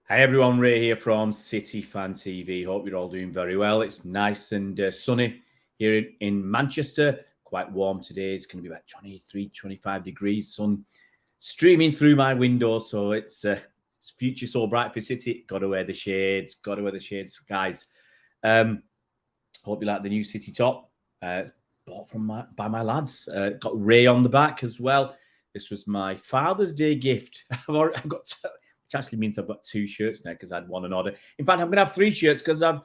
Hi everyone, Ray here from City Fan TV. Hope you're all doing very well. It's nice and sunny here in Manchester. Quite warm today. It's going to be about 23, 25 degrees. Sun streaming through my window. So it's future so bright for City. Got to wear the shades. Got to wear the shades, guys. Hope you like the new City top. Bought by my lads. Got Ray on the back as well. This was my Father's Day gift. I've got which actually means I've got two shirts now because I had one on order. In fact, I'm going to have three shirts because I've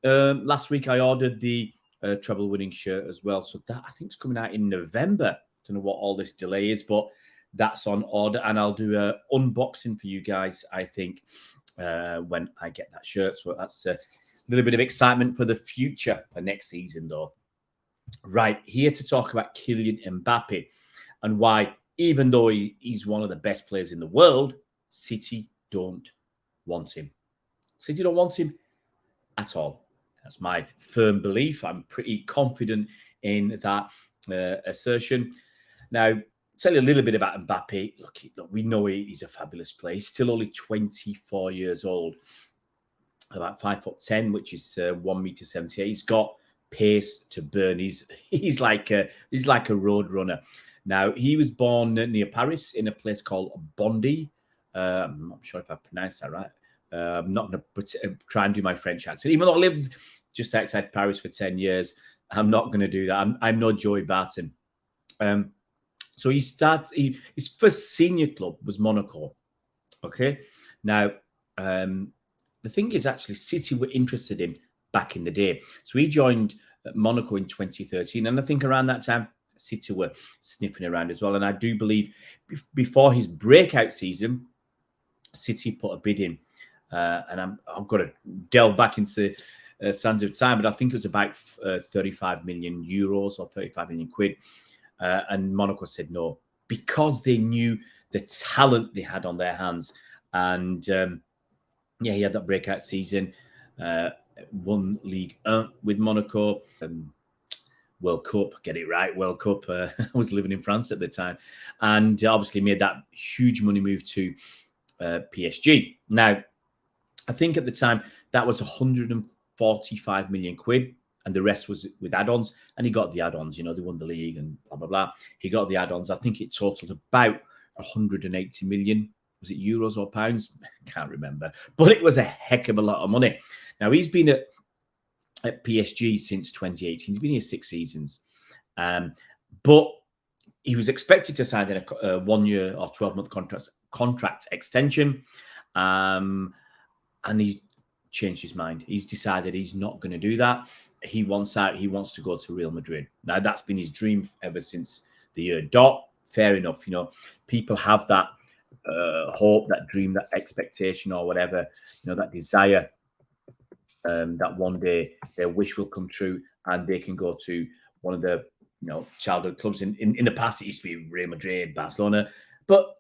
last week I ordered the treble winning shirt as well. So that I think is coming out in November. Don't know what all this delay is, but that's on order, and I'll do an unboxing for you guys. I think when I get that shirt. So that's a little bit of excitement for the future for next season, though. Right, here to talk about Kylian Mbappé and why, even though he's one of the best players in the world, City don't want him. City don't want him at all. That's my firm belief. I'm pretty confident in that assertion. Now, tell you a little bit about Mbappé. Look, we know he's a fabulous player. He's still only 24 years old, about 5'10", which is 1.78 m. He's got pace to burn. He's like a road runner. Now, he was born near Paris in a place called Bondy. I'm not sure if I pronounced that right. I'm not going to try and do my French accent. Even though I lived just outside Paris for 10 years, I'm not going to do that. I'm no Joey Barton. So his first senior club was Monaco. Okay. Now, the thing is, actually, City were interested in back in the day. So he joined Monaco in 2013. And I think around that time, City were sniffing around as well. And I do believe before his breakout season, City put a bid in. And I've got to delve back into sands of time, but I think it was about 35 million euros or 35 million quid. And Monaco said no, because they knew the talent they had on their hands. And he had that breakout season, won League 1 with Monaco. World Cup, get it right, World Cup. I was living in France at the time. And obviously made that huge money move to PSG. Now, I think at the time that was 145 million quid, and the rest was with add-ons. And he got the add-ons, they won the league and blah, blah, blah. He got the add-ons. I think it totaled about 180 million. Was it euros or pounds? Can't remember. But it was a heck of a lot of money. Now, he's been at PSG since 2018. He's been here 6 seasons. But he was expected to sign a 1 year or 12-month contract extension. And he's changed his mind. He's decided he's not going to do that. He wants out. He wants to go to Real Madrid. Now, that's been his dream ever since the year dot. Fair enough. People have that hope, that dream, that expectation or whatever, that desire that one day their wish will come true and they can go to one of the childhood clubs. In the past, it used to be Real Madrid, Barcelona, but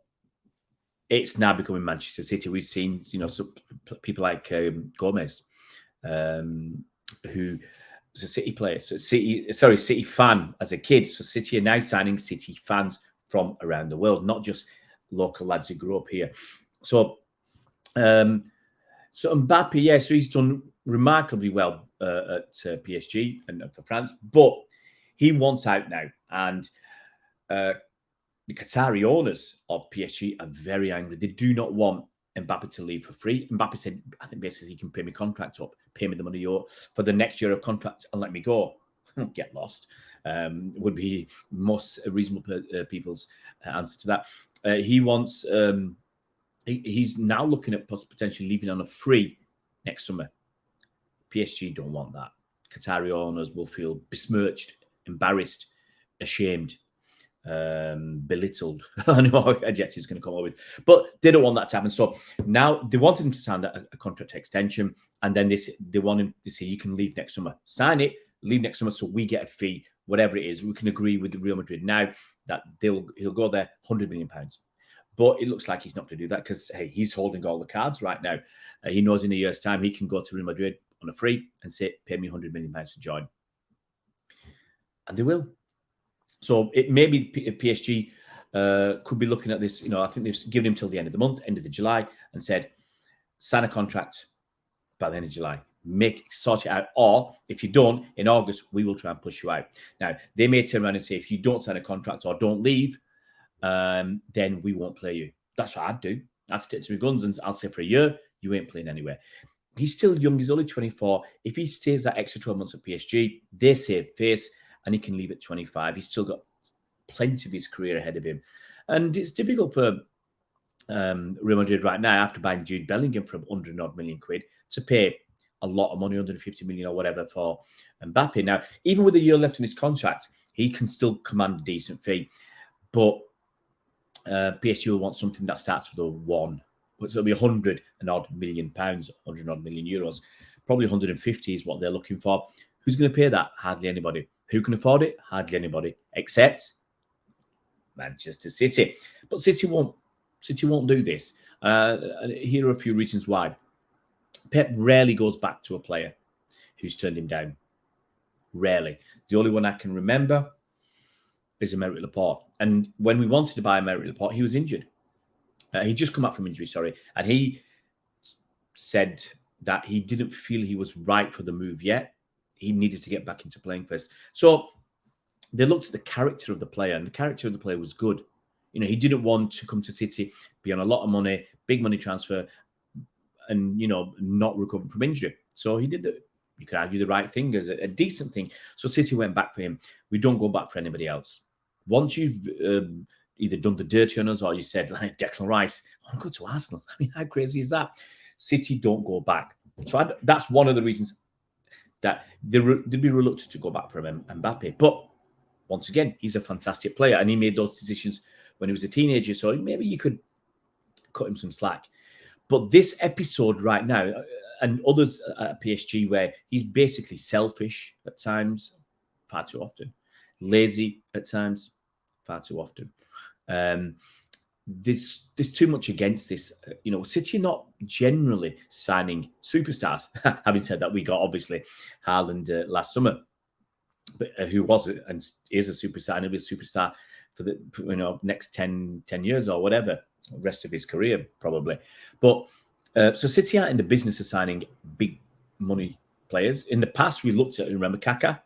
it's now becoming Manchester City. We've seen, some people like Gomez, who was a City player, City fan as a kid. So City are now signing City fans from around the world, not just local lads who grew up here. So Mbappe, so he's done remarkably well at PSG and for France, but he wants out now. And the Qatari owners of PSG are very angry. They do not want Mbappe to leave for free. Mbappe said, I think basically he can pay me contract up, pay me the money for the next year of contract and let me go. Get lost. Would be most reasonable people's answer to that. He wants... He's now looking at potentially leaving on a free next summer. PSG don't want that. Qatari owners will feel besmirched, embarrassed, ashamed, belittled. I know what adjectives going to come up with, but they don't want that to happen. So now they wanted him to sign a contract extension, and then they want him to say, you can leave next summer. Sign it, leave next summer, so we get a fee, whatever it is. We can agree with Real Madrid now that he'll go there, £100 million. But it looks like he's not going to do that because, hey, he's holding all the cards right now. He knows in a year's time he can go to Real Madrid on a free and say, pay me £100 million to join. And they will. So it may be PSG could be looking at this. I think they've given him till the end of the month, end of the July, and said, sign a contract by the end of July. Sort it out. Or if you don't, in August, we will try and push you out. Now, they may turn around and say, if you don't sign a contract or don't leave, then we won't play you. That's what I'd do. I'd stick to my guns and I'll say for a year, you ain't playing anywhere. He's still young. He's only 24. If he stays that extra 12 months at PSG, they save face and he can leave at 25. He's still got plenty of his career ahead of him. And it's difficult for Real Madrid right now, after buying Jude Bellingham for 100 odd million quid, to pay a lot of money, 150 million or whatever, for Mbappe. Now, even with a year left in his contract, he can still command a decent fee. But PSG will want something that starts with a 1. So it'll be 100 odd million pounds, 100 odd million euros. Probably 150 is what they're looking for. Who's going to pay that? Hardly anybody. Who can afford it? Hardly anybody, except Manchester City. But City won't do this. Here are a few reasons why. Pep rarely goes back to a player who's turned him down. Rarely. The only one I can remember is Aymeric Laporte. And when we wanted to buy Aymeric Laporte, he was injured. He'd just come back from injury, and he said that he didn't feel he was right for the move yet. He needed to get back into playing first. So they looked at the character of the player, and the character of the player was good. You know, he didn't want to come to City, be on a lot of money, big money transfer, and, you know, not recover from injury. So he did you could argue, the right thing, as a decent thing. So City went back for him. We don't go back for anybody else. Once you've either done the dirty on us or you said, like Declan Rice, I want to go to Arsenal. I mean, how crazy is that? City don't go back. So that's one of the reasons that they'd be reluctant to go back for Mbappe. But once again, he's a fantastic player, and he made those decisions when he was a teenager. So maybe you could cut him some slack. But this episode right now, and others at PSG, where he's basically selfish at times, far too often, lazy at times, far too often. There's too much against this. You know, City are not generally signing superstars. Having said that, we got obviously Haaland last summer, but who was and is a superstar, and he'll be a superstar for the next 10 years or whatever, the rest of his career probably. But so City aren't in the business of signing big money players. In the past, we looked at, remember Kaka,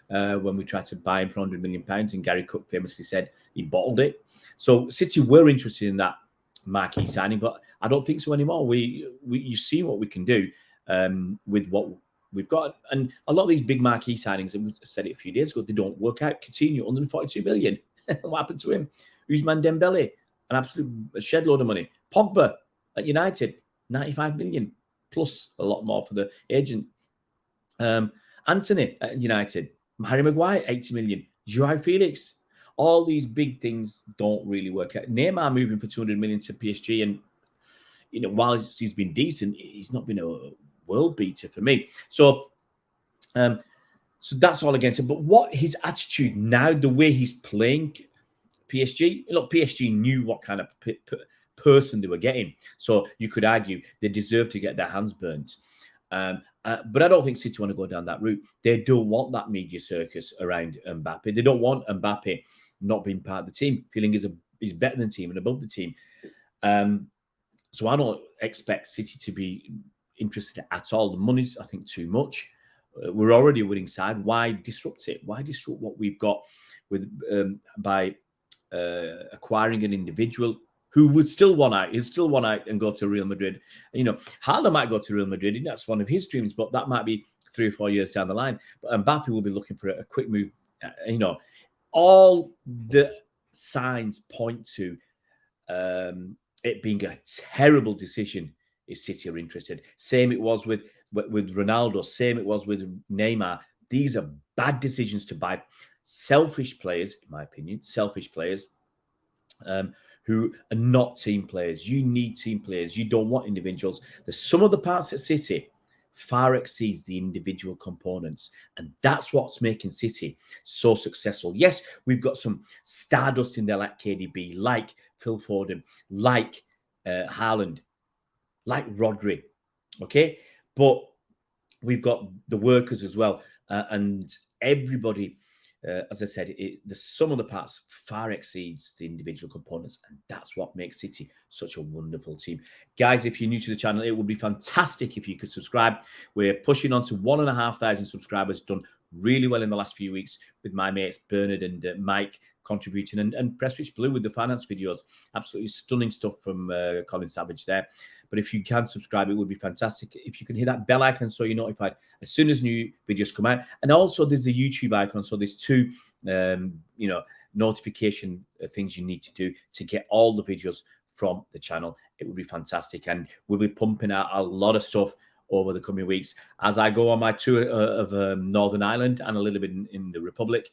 when we tried to buy him for £100 million, and Gary Cook famously said he bottled it. So City were interested in that marquee signing, but I don't think so anymore. You see what we can do with what we've got, and a lot of these big marquee signings, and we said it a few days ago, they don't work out. Coutinho, 142 million. What happened to him? Ousmane Dembele, an absolute shed load of money. Pogba at United, 95 million, plus a lot more for the agent. Anthony at United, Harry Maguire, 80 million. Joao Felix. All these big things don't really work out. Neymar moving for 200 million to PSG, and while he's been decent, he's not been a world beater for me. So that's all against him. But what his attitude now, the way he's playing PSG, look, PSG knew what kind of person they were getting. So you could argue they deserve to get their hands burnt. But I don't think City want to go down that route. They don't want that media circus around Mbappe. They don't want Mbappe not being part of the team, feeling he's better than the team and above the team. So I don't expect City to be interested at all. The money's, I think, too much. We're already a winning side. Why disrupt it? Why disrupt what we've got by acquiring an individual who would still want out? He'll still want out and go to Real Madrid. Haaland might go to Real Madrid, and that's one of his dreams, but that might be 3 or 4 years down the line. But Mbappe will be looking for a quick move. All the signs point to it being a terrible decision if City are interested. Same it was with Ronaldo. Same it was with Neymar. These are bad decisions to buy selfish players, in my opinion, who are not team players. You need team players. You don't want individuals. The sum of the parts at City far exceeds the individual components. And that's what's making City so successful. Yes, we've got some stardust in there like KDB, like Phil Foden, like Haaland, like Rodri. Okay? But we've got the workers as well. And everybody as I said, the sum of the parts far exceeds the individual components, and that's what makes City such a wonderful team. Guys, if you're new to the channel, it would be fantastic if you could subscribe. We're pushing on to 1,500 subscribers, done really well in the last few weeks with my mates Bernard and Mike contributing, and Press Rich Blue with the finance videos. Absolutely stunning stuff from Colin Savage there. But if you can subscribe, it would be fantastic. If you can hit that bell icon so you're notified as soon as new videos come out. And also there's the YouTube icon. So there's two, notification things you need to do to get all the videos from the channel. It would be fantastic. And we'll be pumping out a lot of stuff over the coming weeks as I go on my tour of Northern Ireland and a little bit in the Republic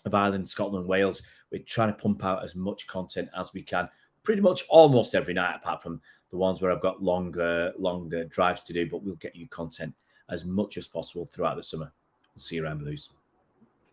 of Ireland, Scotland, Wales. We're trying to pump out as much content as we can, pretty much almost every night, apart from the ones where I've got longer drives to do. But we'll get you content as much as possible throughout the summer. We'll see you around, Blues.